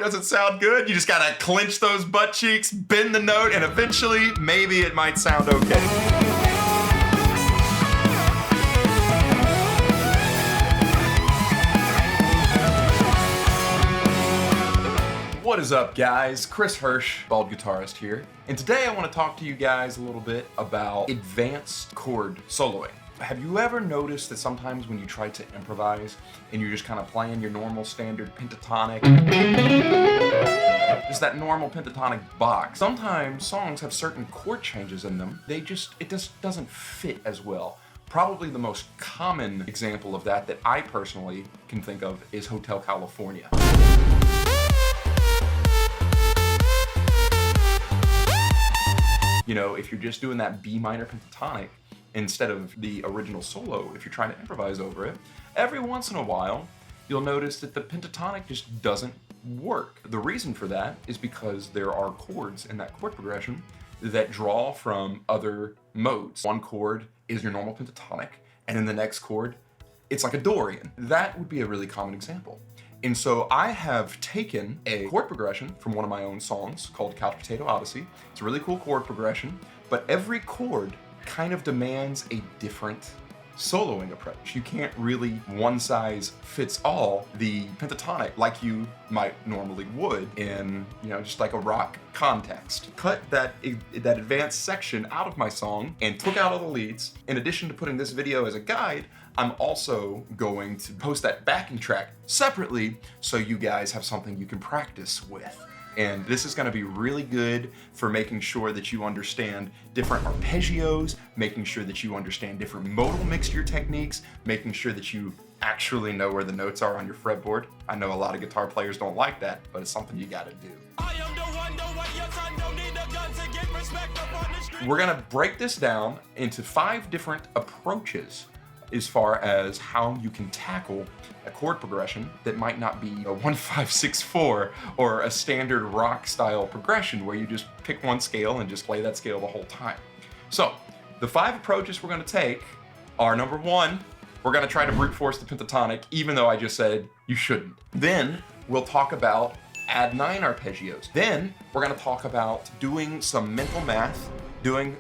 Doesn't sound good, you just gotta clench those butt cheeks, bend the note, and eventually, maybe it might sound okay. What is up, guys? Chris Hirsch, Bald Guitarist here, and today I want to talk to you guys a little bit about advanced chord soloing. Have you ever noticed that sometimes when you try to improvise and you're just kind of playing your normal standard pentatonic, just that normal pentatonic box, sometimes songs have certain chord changes in them, it just doesn't fit as well. Probably the most common example of that I personally can think of is Hotel California. You know, if you're just doing that B minor pentatonic, instead of the original solo, if you're trying to improvise over it, every once in a while, you'll notice that the pentatonic just doesn't work. The reason for that is because there are chords in that chord progression that draw from other modes. One chord is your normal pentatonic, and in the next chord, it's like a Dorian. That would be a really common example. And so I have taken a chord progression from one of my own songs called Couch Potato Odyssey. It's a really cool chord progression, but every chord kind of demands a different soloing approach. You can't really one size fits all the pentatonic like you might normally would in, just like a rock context. Cut that advanced section out of my song and took out all the leads. In addition to putting this video as a guide, I'm also going to post that backing track separately so you guys have something you can practice with. And this is going to be really good for making sure that you understand different arpeggios, making sure that you understand different modal mixture techniques, making sure that you actually know where the notes are on your fretboard. I know a lot of guitar players don't like that, but it's something you got to do. We're going to break this down into 5 different approaches as far as how you can tackle a chord progression that might not be a 1-5-6-4 or a standard rock style progression where you just pick one scale and just play that scale the whole time. So the 5 approaches we're going to take are: number 1, we're going to try to brute force the pentatonic, even though I just said you shouldn't. Then we'll talk about add 9 arpeggios. Then we're going to talk about doing some mental math,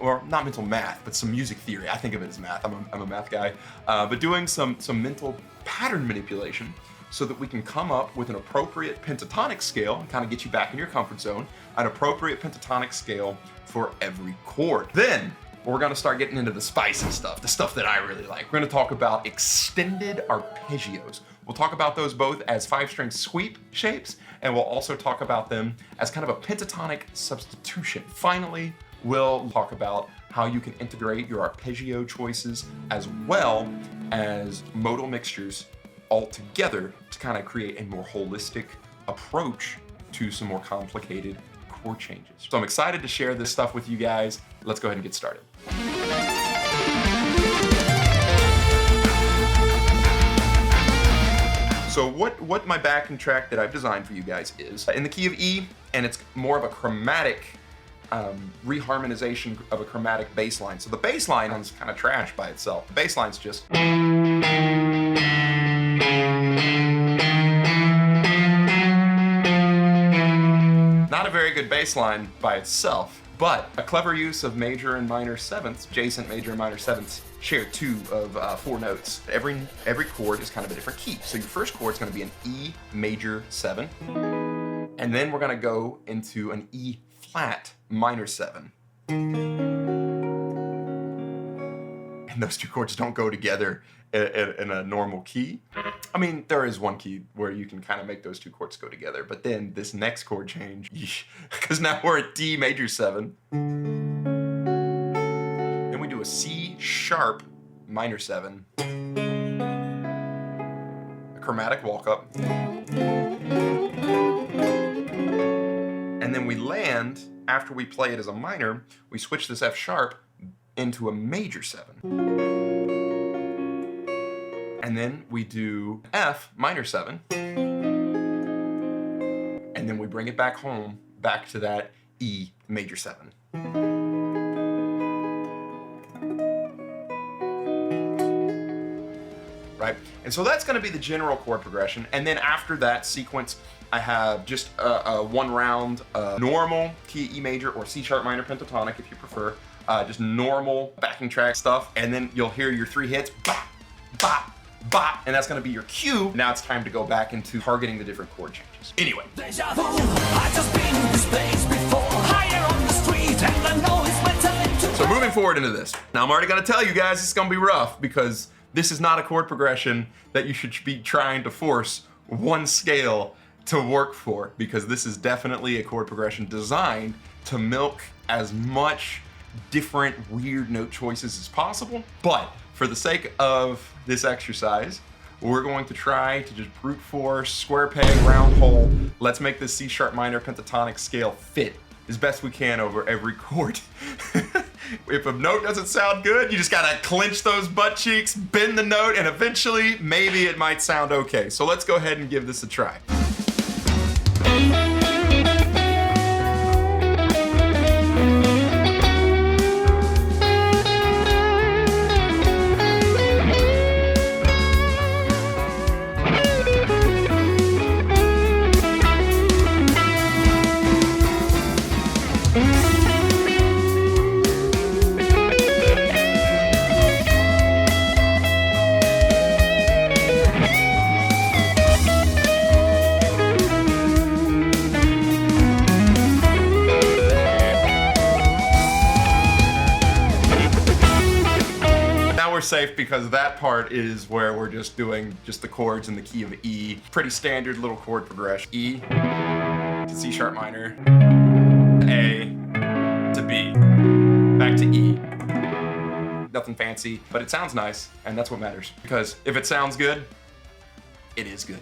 or not mental math, but some music theory. I think of it as math. I'm a math guy. But doing some mental pattern manipulation so that we can come up with an appropriate pentatonic scale and kind of get you back in your comfort zone, an appropriate pentatonic scale for every chord. Then we're going to start getting into the spicy stuff, the stuff that I really like. We're going to talk about extended arpeggios. We'll talk about those both as 5-string sweep shapes, and we'll also talk about them as kind of a pentatonic substitution. Finally, we'll talk about how you can integrate your arpeggio choices as well as modal mixtures all together to kind of create a more holistic approach to some more complicated chord changes. So I'm excited to share this stuff with you guys. Let's go ahead and get started. So what my backing track that I've designed for you guys is in the key of E, and it's more of a chromatic reharmonization of a chromatic bass line. So the bass line is kind of trash by itself. The bass line's just not a very good bass line by itself, but a clever use of major and minor sevenths. Adjacent major and minor sevenths share 2 of 4 notes. Every chord is kind of a different key. So your first chord is going to be an E major 7, and then we're going to go into an E flat minor 7. And those 2 chords don't go together in a normal key. I mean, there is one key where you can kind of make those 2 chords go together, but then this next chord change, because now we're at D major 7. Then we do a C sharp minor 7, a chromatic walk up, and then we land, after we play it as a minor, we switch this F sharp into a major 7. And then we do F minor 7, and then we bring it back home, back to that E major 7. Right? And so that's going to be the general chord progression. And then after that sequence, I have just a one round normal key E major or C sharp minor pentatonic if you prefer, just normal backing track stuff. And then you'll hear your 3 hits, bop, bop, bop, and that's going to be your cue. Now it's time to go back into targeting the different chord changes. Anyway. So moving forward into this. Now I'm already going to tell you guys it's going to be rough because this is not a chord progression that you should be trying to force one scale to work for, because this is definitely a chord progression designed to milk as much different weird note choices as possible. But for the sake of this exercise, we're going to try to just brute force, square peg, round hole. Let's make this C sharp minor pentatonic scale fit as best we can over every chord. If a note doesn't sound good, you just gotta clench those butt cheeks, bend the note, and eventually, maybe it might sound okay. So let's go ahead and give this a try. Safe, because that part is where we're just doing just the chords in the key of E. Pretty standard little chord progression. E to C sharp minor, A to B, back to E. Nothing fancy, but it sounds nice, and that's what matters. Because if it sounds good, it is good.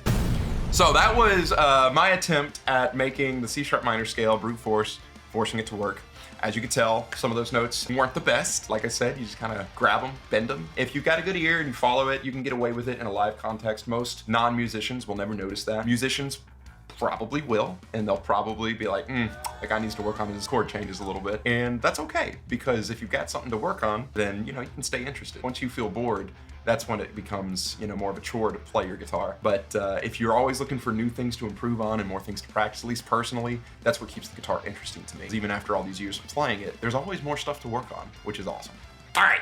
So that was my attempt at making the C sharp minor scale brute force, forcing it to work. As you can tell, some of those notes weren't the best. Like I said, you just kind of grab them, bend them. If you've got a good ear and you follow it, you can get away with it in a live context. Most non-musicians will never notice that. Musicians probably will, and they'll probably be like, the guy needs to work on his chord changes a little bit. And that's okay, because if you've got something to work on, then you can stay interested. Once you feel bored, that's when it becomes, more of a chore to play your guitar. But if you're always looking for new things to improve on and more things to practice, at least personally, that's what keeps the guitar interesting to me. Even after all these years of playing it, there's always more stuff to work on, which is awesome. All right.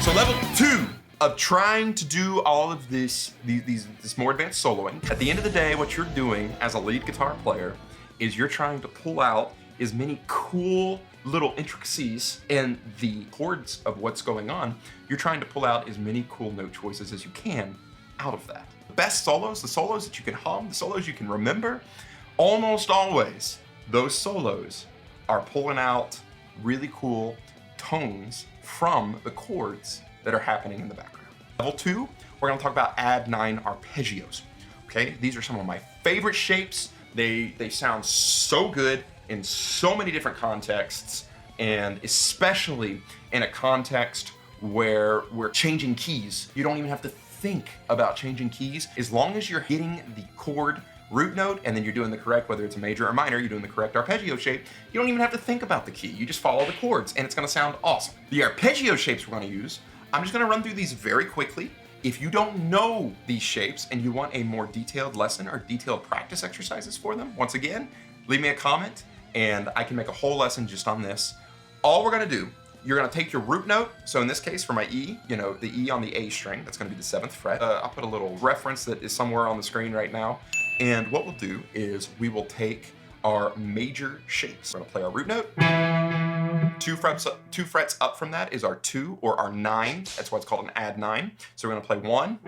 So level 2 of trying to do all of this more advanced soloing. At the end of the day, what you're doing as a lead guitar player is you're trying to pull out as many cool little intricacies in the chords of what's going on. You're trying to pull out as many cool note choices as you can out of that. The best solos, the solos that you can hum, the solos you can remember, almost always, those solos are pulling out really cool tones from the chords that are happening in the background. Level 2, we're gonna talk about add 9 arpeggios. Okay, these are some of my favorite shapes. They sound so good in so many different contexts, and especially in a context where we're changing keys. You don't even have to think about changing keys. As long as you're hitting the chord root note and then you're doing the correct, whether it's a major or minor, you're doing the correct arpeggio shape, you don't even have to think about the key. You just follow the chords and it's gonna sound awesome. The arpeggio shapes we're gonna use, I'm just gonna run through these very quickly. If you don't know these shapes and you want a more detailed lesson or detailed practice exercises for them, once again, leave me a comment and I can make a whole lesson just on this. All we're gonna do, you're gonna take your root note. So in this case, for my E, the E on the A string, that's gonna be the 7th fret. I'll put a little reference that is somewhere on the screen right now. And what we'll do is we will take our major shapes. We're gonna play our root note. 2 frets up from that is our 2 or our 9. That's why it's called an add 9. So we're gonna play 1,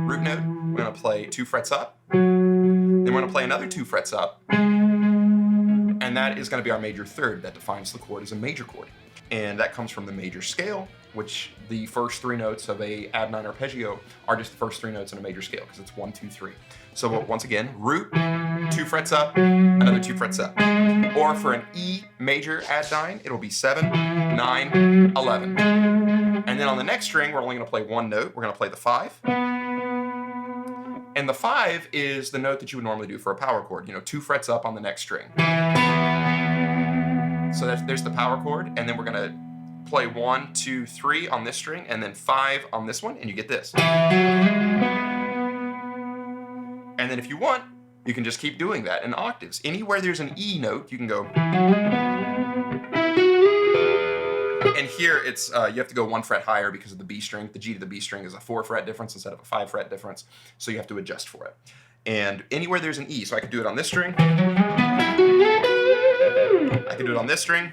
root note. We're gonna play 2 frets up. Then we're gonna play another 2 frets up. And And that is going to be our major third. That defines the chord as a major chord. And that comes from the major scale, which the first 3 notes of a add 9 arpeggio are just the first 3 notes in a major scale, because it's 1, 2, 3. So once again, root, 2 frets up, another 2 frets up. Or for an E major add 9, it'll be 7, 9, 11. And then on the next string, we're only going to play 1 note. We're going to play the 5. And the 5 is the note that you would normally do for a power chord, 2 frets up on the next string. So there's the power chord, and then we're going to play 1, 2, 3 on this string, and then 5 on this one, and you get this. And then if you want, you can just keep doing that in octaves. Anywhere there's an E note, you can go. And here it's you have to go 1 fret higher because of the B string. The G to the B string is a 4 fret difference instead of a 5 fret difference, so you have to adjust for it. And anywhere there's an E, so I could do it on this string. I can do it on this string.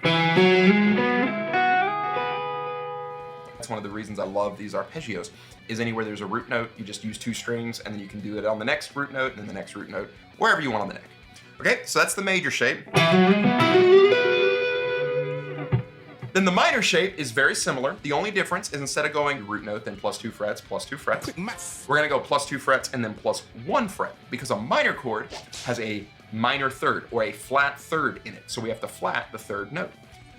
That's one of the reasons I love these arpeggios, is anywhere there's a root note, you just use 2 strings, and then you can do it on the next root note, and then the next root note, wherever you want on the neck. Okay, so that's the major shape. Then the minor shape is very similar. The only difference is instead of going root note, then plus 2 frets, plus 2 frets, we're gonna go plus 2 frets and then plus 1 fret, because a minor chord has a minor third, or a flat third in it. So we have to flat the 3rd note.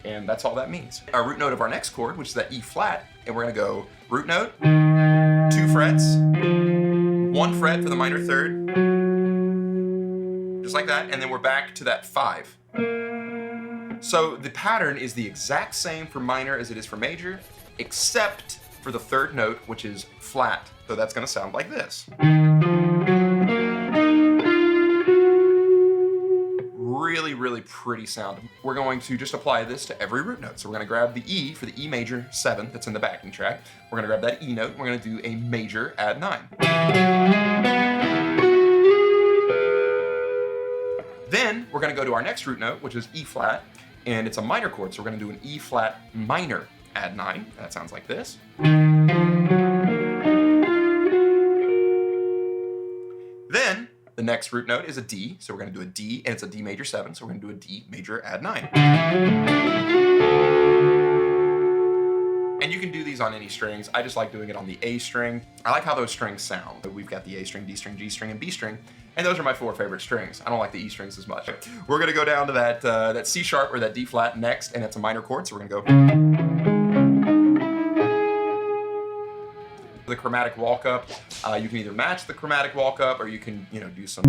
And that's all that means. Our root note of our next chord, which is that E flat, and we're gonna go root note, 2 frets, 1 fret for the minor third, just like that, and then we're back to that 5. So the pattern is the exact same for minor as it is for major, except for the 3rd note, which is flat. So that's gonna sound like this. Really, really pretty sound. We're going to just apply this to every root note. So we're gonna grab the E for the E major 7 that's in the backing track. We're gonna grab that E note, we're gonna do a major add 9. Then we're gonna go to our next root note, which is E flat, and it's a minor chord, so we're gonna do an E flat minor add 9. That sounds like this. Then the next root note is a D, so we're gonna do a D, and it's a D major 7, so we're gonna do a D major add 9. And you can do these on any strings. I just like doing it on the A string. I like how those strings sound. We've got the A string, D string, G string, and B string, and those are my 4 favorite strings. I don't like the E strings as much. We're gonna go down to that C sharp or that D flat next, and that's a minor chord, so we're gonna go. The chromatic walk up, you can either match the chromatic walk up, or you can, do some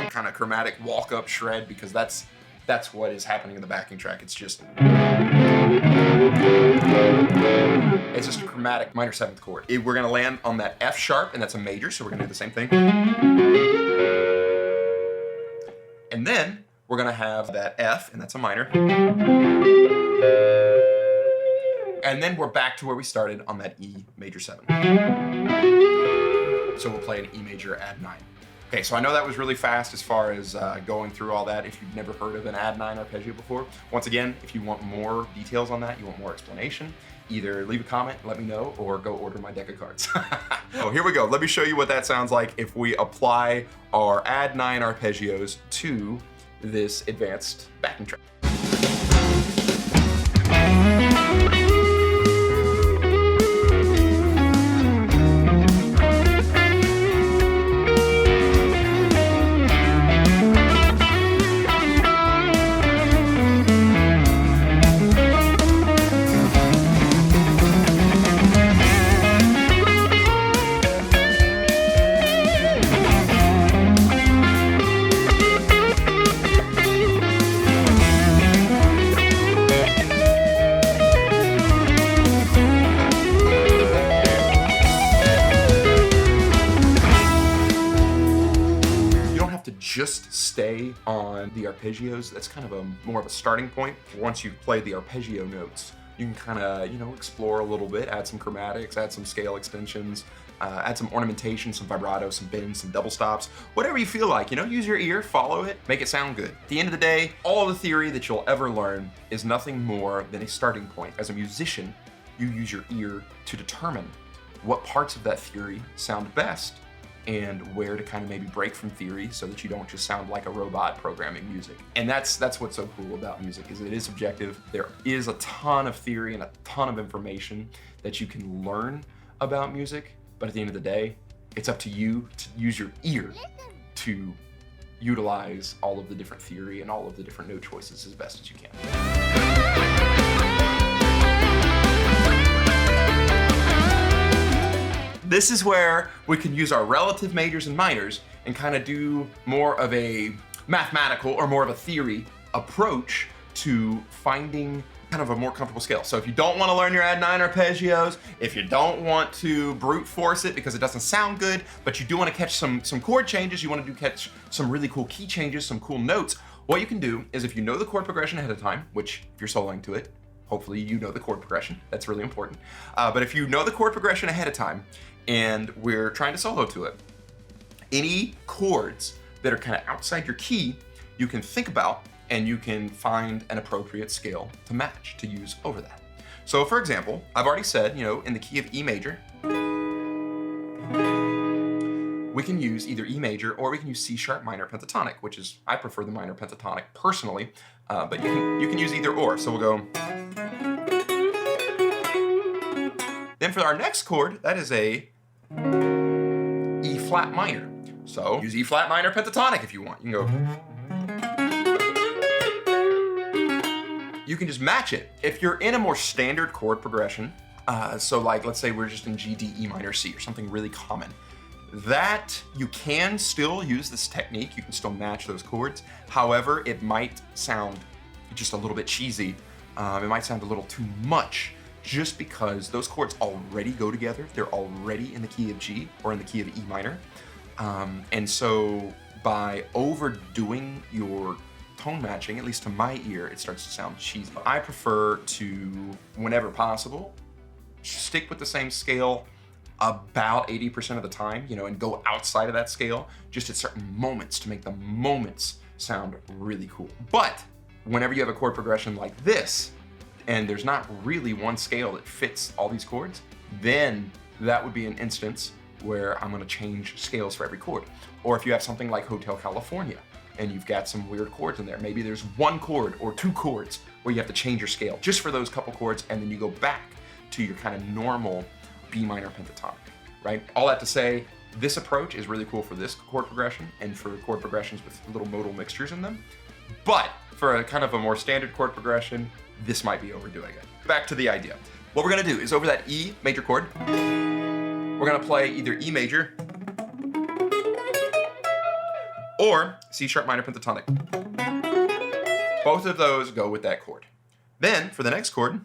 kind of chromatic walk up shred, because that's what is happening in the backing track. It's just a chromatic minor 7th chord. We're gonna land on that F sharp, and that's a major, so we're gonna do the same thing. And then we're gonna have that F, and that's a minor. And then we're back to where we started on that E major 7. So we'll play an E major add 9. Okay, so I know that was really fast as far as going through all that. If you've never heard of an add 9 arpeggio before, once again, if you want more details on that, you want more explanation, either leave a comment, let me know, or go order my deck of cards. Oh, here we go. Let me show you what that sounds like if we apply our add 9 arpeggios to this advanced backing track. Just stay on the arpeggios. That's kind of more of a starting point. Once you've played the arpeggio notes, you can kind of, explore a little bit, add some chromatics, add some scale extensions, add some ornamentation, some vibrato, some bends, some double stops, whatever you feel like, use your ear, follow it, make it sound good. At the end of the day, all the theory that you'll ever learn is nothing more than a starting point. As a musician, you use your ear to determine what parts of that theory sound best and where to kind of maybe break from theory so that you don't just sound like a robot programming music. And that's what's so cool about music, is it is subjective. There is a ton of theory and a ton of information that you can learn about music, but at the end of the day, it's up to you to use your ear to utilize all of the different theory and all of the different note choices as best as you can. This is where we can use our relative majors and minors and kind of do more of a mathematical or more of a theory approach to finding kind of a more comfortable scale. So if you don't want to learn your add 9 arpeggios, if you don't want to brute force it because it doesn't sound good, but you do want to catch some chord changes, you want to catch some really cool key changes, some cool notes, what you can do is, if you know the chord progression ahead of time, which if you're soloing to it, hopefully you know the chord progression, that's really important. But if you know the chord progression ahead of time and we're trying to solo to it, any chords that are kind of outside your key, you can think about and you can find an appropriate scale to match, to use over that. So for example, I've already said, in the key of E major, we can use either E major or we can use C sharp minor pentatonic, which is, I prefer the minor pentatonic personally, but you can use either or. So we'll go. Then for our next chord, that is a E flat minor. So use E flat minor pentatonic if you want. You can go. You can just match it. If you're in a more standard chord progression, so like let's say we're just in G, D, E minor, C, or something really common, that you can still use this technique. You can still match those chords. However, it might sound just a little bit cheesy. It might sound a little too much, just because those chords already go together. They're already in the key of G or in the key of E minor. And so by overdoing your tone matching, at least to my ear, it starts to sound cheesy. I prefer to, whenever possible, stick with the same scale about 80% of the time, and go outside of that scale just at certain moments to make the moments sound really cool. But whenever you have a chord progression like this, and there's not really one scale that fits all these chords, then that would be an instance where I'm gonna change scales for every chord. Or if you have something like Hotel California, and you've got some weird chords in there, maybe there's one chord or two chords where you have to change your scale just for those couple chords, and then you go back to your kind of normal B minor pentatonic, right? All that to say, this approach is really cool for this chord progression and for chord progressions with little modal mixtures in them. But for a kind of a more standard chord progression, this might be overdoing it. Back to the idea. What we're gonna do is over that E major chord, we're gonna play either E major or C sharp minor pentatonic. Both of those go with that chord. Then for the next chord,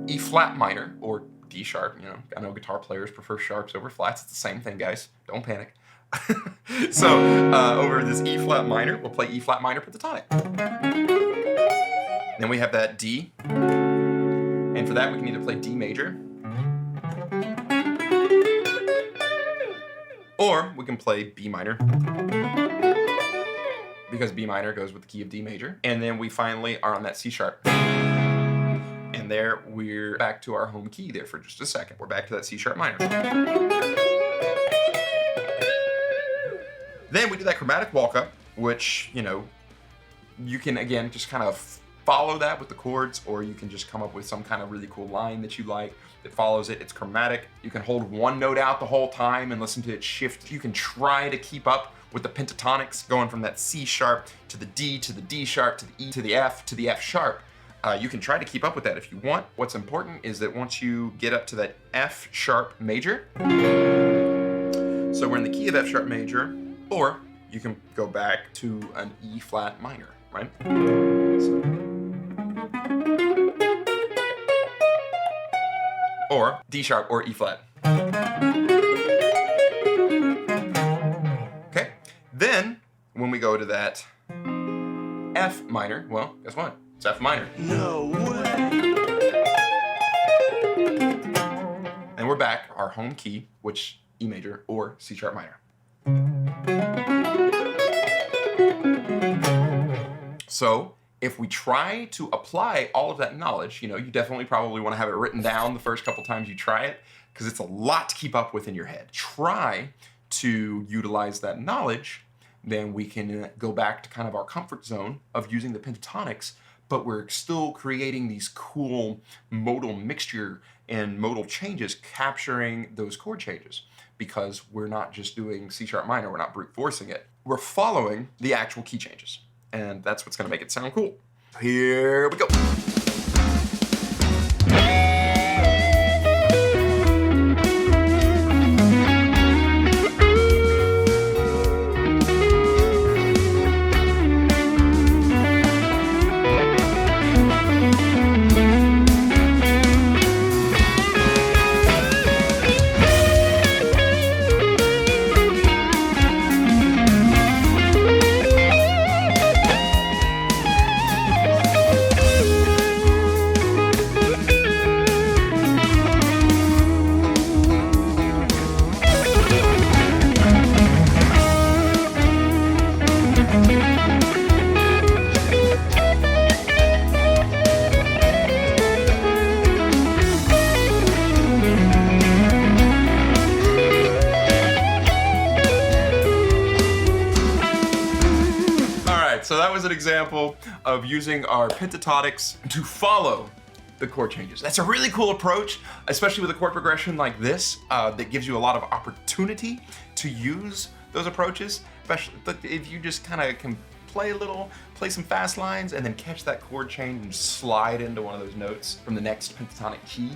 E flat minor or D sharp. I know guitar players prefer sharps over flats. It's the same thing, guys. Don't panic. So over this E flat minor, we'll play E flat minor pentatonic. Then we have that D, and for that we can either play D major, or we can play B minor, because B minor goes with the key of D major. And then we finally are on that C sharp. And there we're back to our home key there for just a second. We're back to that C sharp minor. Then we do that chromatic walk up, which, you can again just kind of follow that with the chords, or you can just come up with some kind of really cool line that you like that follows it. It's chromatic. You can hold one note out the whole time and listen to it shift. You can try to keep up with the pentatonics, going from that C sharp to the D sharp to the E to the F sharp. You can try to keep up with that if you want. What's important is that once you get up to that F sharp major, so we're in the key of F sharp major, or you can go back to an E flat minor, right? Or D sharp or E flat. Okay, then when we go to that F minor, well, guess what? It's F minor. No way! And we're back, our home key, which E major or C sharp minor. So if we try to apply all of that knowledge, you definitely probably want to have it written down the first couple times you try it. because it's a lot to keep up with in your head. Try to utilize that knowledge, then we can go back to kind of our comfort zone of using the pentatonics, but we're still creating these cool modal mixture and modal changes, capturing those chord changes, because we're not just doing C sharp minor, we're not brute forcing it. We're following the actual key changes, and that's what's gonna make it sound cool. Here we go. So that was an example of using our pentatonics to follow the chord changes. That's a really cool approach, especially with a chord progression like this, that gives you a lot of opportunity to use those approaches, especially if you just kind of can play a little, play some fast lines, and then catch that chord change and slide into one of those notes from the next pentatonic key.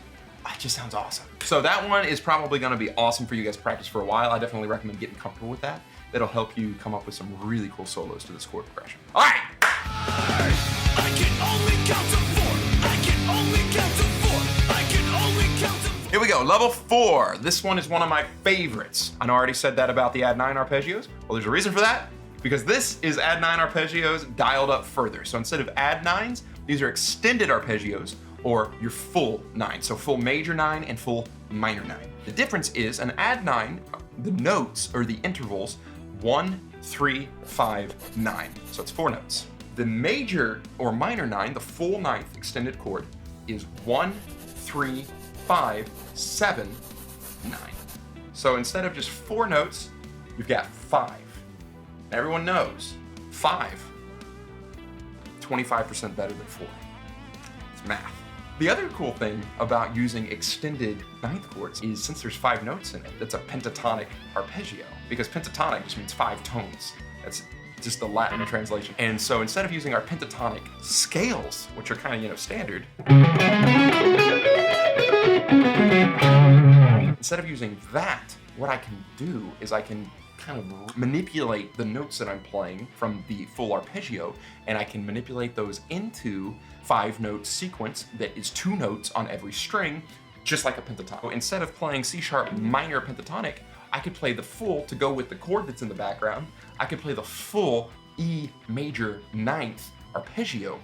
It just sounds awesome. So that one is probably gonna be awesome for you guys to practice for a while. I definitely recommend getting comfortable with that. That'll help you come up with some really cool solos to this chord progression. All right. I can only count to 4. I can only count to 4. I can only count to 4. Here we go, level 4. This one is one of my favorites. I know I already said that about the add 9 arpeggios. Well, there's a reason for that, because this is add 9 arpeggios dialed up further. So instead of add 9s, these are extended arpeggios, or your full 9. So full major 9 and full minor 9. The difference is an add 9, the notes or the intervals, 1, 3, 5, 9. So it's 4 notes. The major or minor 9, the full 9th extended chord, is 1, 3, 5, 7, 9. So instead of just 4 notes, you've got 5. Everyone knows 5, 25% better than 4. It's math. The other cool thing about using extended 9th chords is, since there's 5 notes in it, it's a pentatonic arpeggio, because pentatonic just means 5 tones. That's just the Latin translation. And so instead of using our pentatonic scales, which are kind of, standard, instead of using that, what I can do is I can kind of manipulate the notes that I'm playing from the full arpeggio, and I can manipulate those into 5-note sequence that is 2 notes on every string, just like a pentatonic. So instead of playing C sharp minor pentatonic, I could play the full to go with the chord that's in the background. I could play the full E major 9th arpeggio.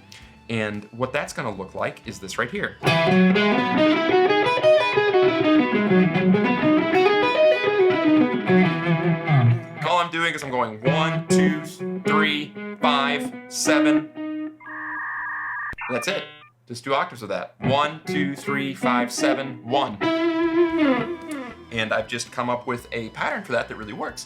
And what that's gonna look like is this right here. All I'm doing is I'm going 1, 2, 3, 5, 7. That's it. Just 2 octaves of that. 1, 2, 3, 5, 7, 1. And I've just come up with a pattern for that really works.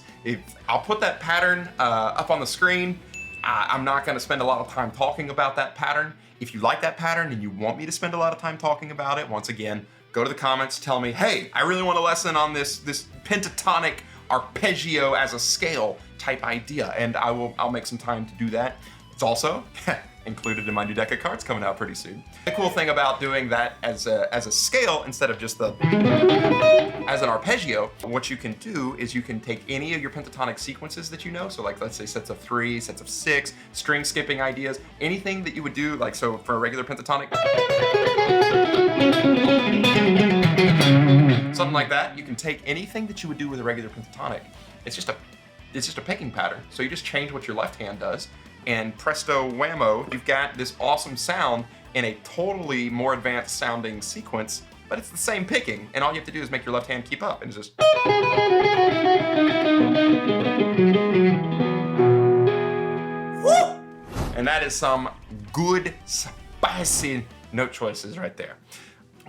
I'll put that pattern up on the screen. I'm not gonna spend a lot of time talking about that pattern. If you like that pattern and you want me to spend a lot of time talking about it, once again, go to the comments, tell me, hey, I really want a lesson on this pentatonic arpeggio as a scale type idea, and I'll make some time to do that. It's also included in my new deck of cards coming out pretty soon. The cool thing about doing that as a scale instead of just as an arpeggio, what you can do is you can take any of your pentatonic sequences that you know, so like let's say sets of 3, sets of 6, string skipping ideas, anything that you would do, like so for a regular pentatonic, something like that, you can take anything that you would do with a regular pentatonic. It's just a picking pattern. So you just change what your left hand does, and presto whammo, you've got this awesome sound in a totally more advanced sounding sequence, but it's the same picking, and all you have to do is make your left hand keep up, and it's just... Woo! And that is some good, spicy note choices right there.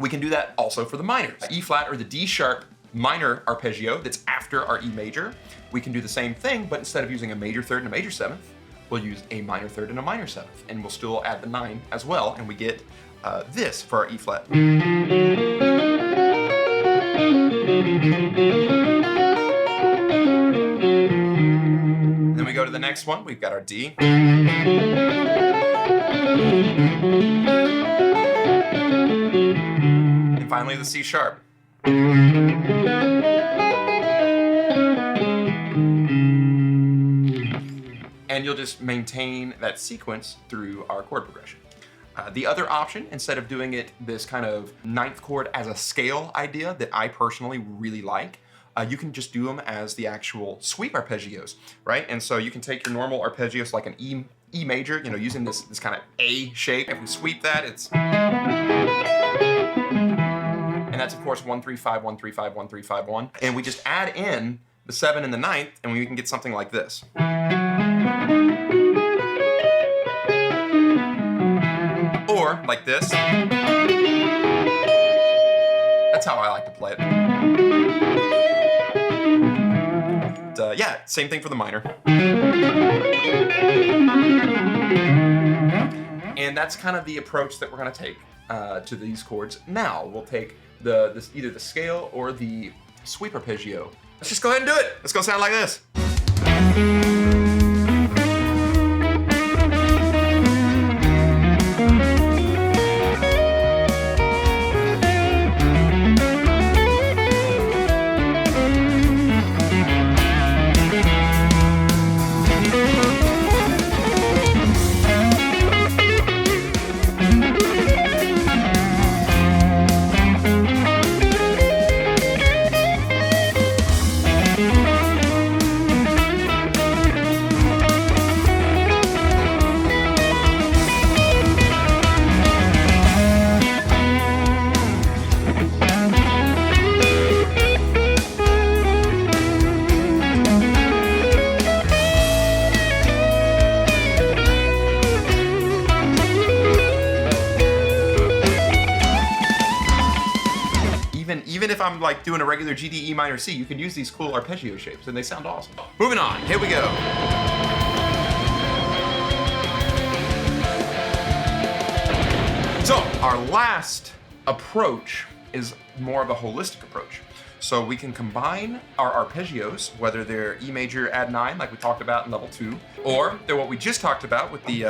We can do that also for the minors. E flat or the D sharp minor arpeggio that's after our E major. We can do the same thing, but instead of using a major third and a major seventh, we'll use a minor third and a minor seventh, and we'll still add the 9 as well, and we get this for our E flat. Then we go to the next one, we've got our D. And finally the C sharp. And you'll just maintain that sequence through our chord progression. The other option, instead of doing it this kind of ninth chord as a scale idea that I personally really like, you can just do them as the actual sweep arpeggios, right? And so you can take your normal arpeggios like an E major, you know, using this kind of A shape. If we sweep that, it's... And that's of course 1 3 5 1 3 5 1 3 5 1. And we just add in the 7 and the 9th, and we can get something like this. Or like this. That's how I like to play it. But, yeah, same thing for the minor. And that's kind of the approach that we're going to take to these chords. Now we'll take either the scale or the sweep arpeggio. Let's just go ahead and do it. It's going to sound like this. Even if I'm like doing a regular G, D, E minor, C, you can use these cool arpeggio shapes and they sound awesome. Moving on, here we go. So our last approach is more of a holistic approach. So we can combine our arpeggios, whether they're E major add 9, like we talked about in level 2, or they're what we just talked about with the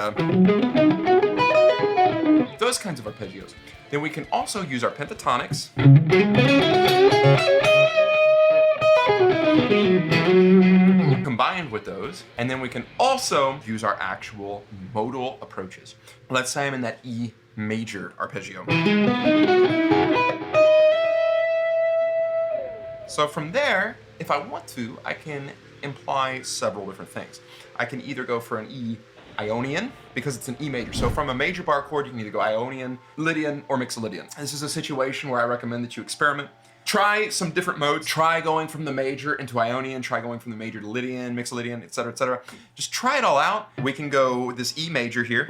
those kinds of arpeggios. Then we can also use our pentatonics combined with those, and then we can also use our actual modal approaches. Let's say I'm in that E major arpeggio. So from there, if I want to, I can imply several different things. I can either go for an E Ionian, because it's an E major. So from a major bar chord, you can either go Ionian, Lydian, or Mixolydian. This is a situation where I recommend that you experiment. Try some different modes. Try going from the major into Ionian, try going from the major to Lydian, Mixolydian, etc., etc. Just try it all out. We can go with this E major here.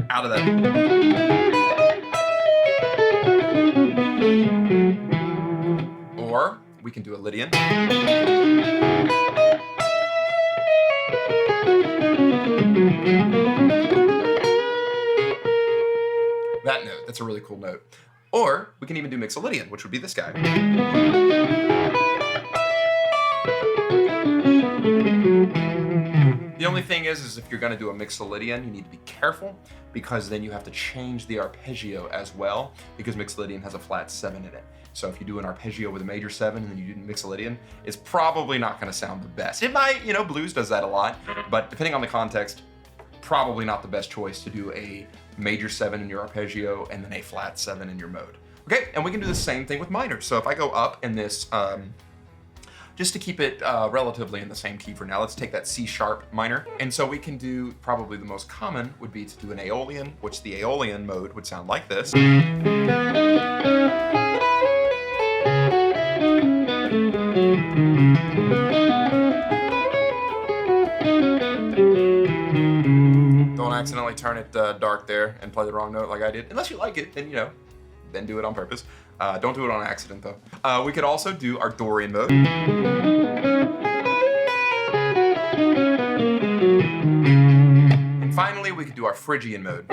Out of that. Or we can do a Lydian. That note, that's a really cool note. Or we can even do Mixolydian, which would be this guy. The only thing is if you're gonna do a Mixolydian, you need to be careful because then you have to change the arpeggio as well because Mixolydian has a flat 7 in it. So if you do an arpeggio with a major 7 and then you do Mixolydian, it's probably not gonna sound the best. It might, you know, blues does that a lot, but depending on the context, probably not the best choice to do a major 7 in your arpeggio and then a flat 7 in your mode. Okay, and we can do the same thing with minor. So if I go up in this, just to keep it relatively in the same key for now, let's take that C sharp minor. And so we can do, probably the most common would be to do an Aeolian, which the Aeolian mode would sound like this. Don't accidentally turn it dark there and play the wrong note like I did. Unless you like it, then, you know, then do it on purpose. Don't do it on accident, though. We could also do our Dorian mode. And finally, we could do our Phrygian mode.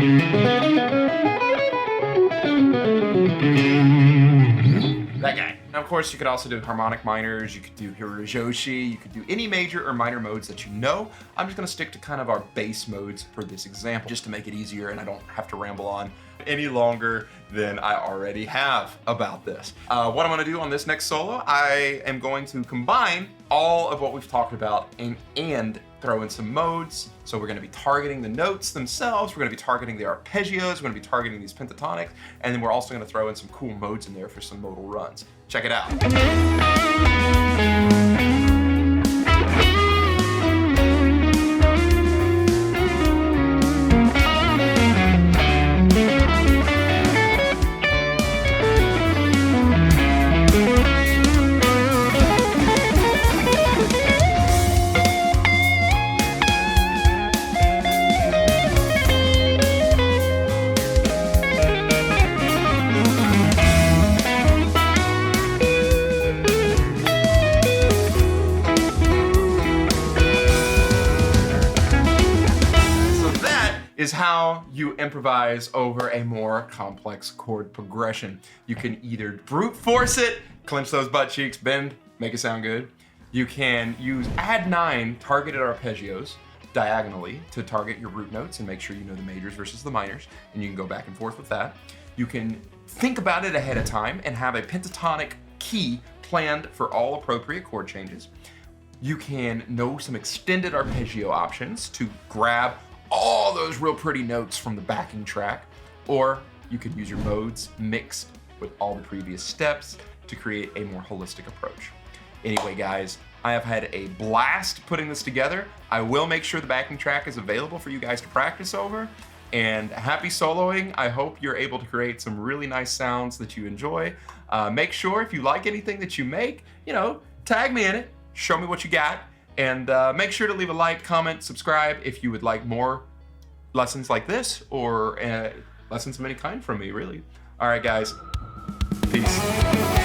That guy. Now, of course, you could also do harmonic minors, you could do hirajoshi, you could do any major or minor modes that you know. I'm just gonna stick to kind of our bass modes for this example, just to make it easier and I don't have to ramble on any longer than I already have about this. What I'm gonna do on this next solo, I am going to combine all of what we've talked about and throw in some modes. So we're gonna be targeting the notes themselves, we're gonna be targeting the arpeggios, we're gonna be targeting these pentatonics, and then we're also gonna throw in some cool modes in there for some modal runs. Check it out. Is how you improvise over a more complex chord progression. You can either brute force it, clench those butt cheeks, bend, make it sound good. You can use add 9 targeted arpeggios diagonally to target your root notes and make sure you know the majors versus the minors, and you can go back and forth with that. You can think about it ahead of time and have a pentatonic key planned for all appropriate chord changes. You can know some extended arpeggio options to grab all those real pretty notes from the backing track, or you could use your modes mixed with all the previous steps to create a more holistic approach. Anyway, guys, I have had a blast putting this together. I will make sure the backing track is available for you guys to practice over, and happy soloing. I hope you're able to create some really nice sounds that you enjoy. Make sure if you like anything that you make, you know, tag me in it, show me what you got, and make sure to leave a like, comment, subscribe if you would like more lessons like this, or lessons of any kind from me, really. All right, guys. Peace.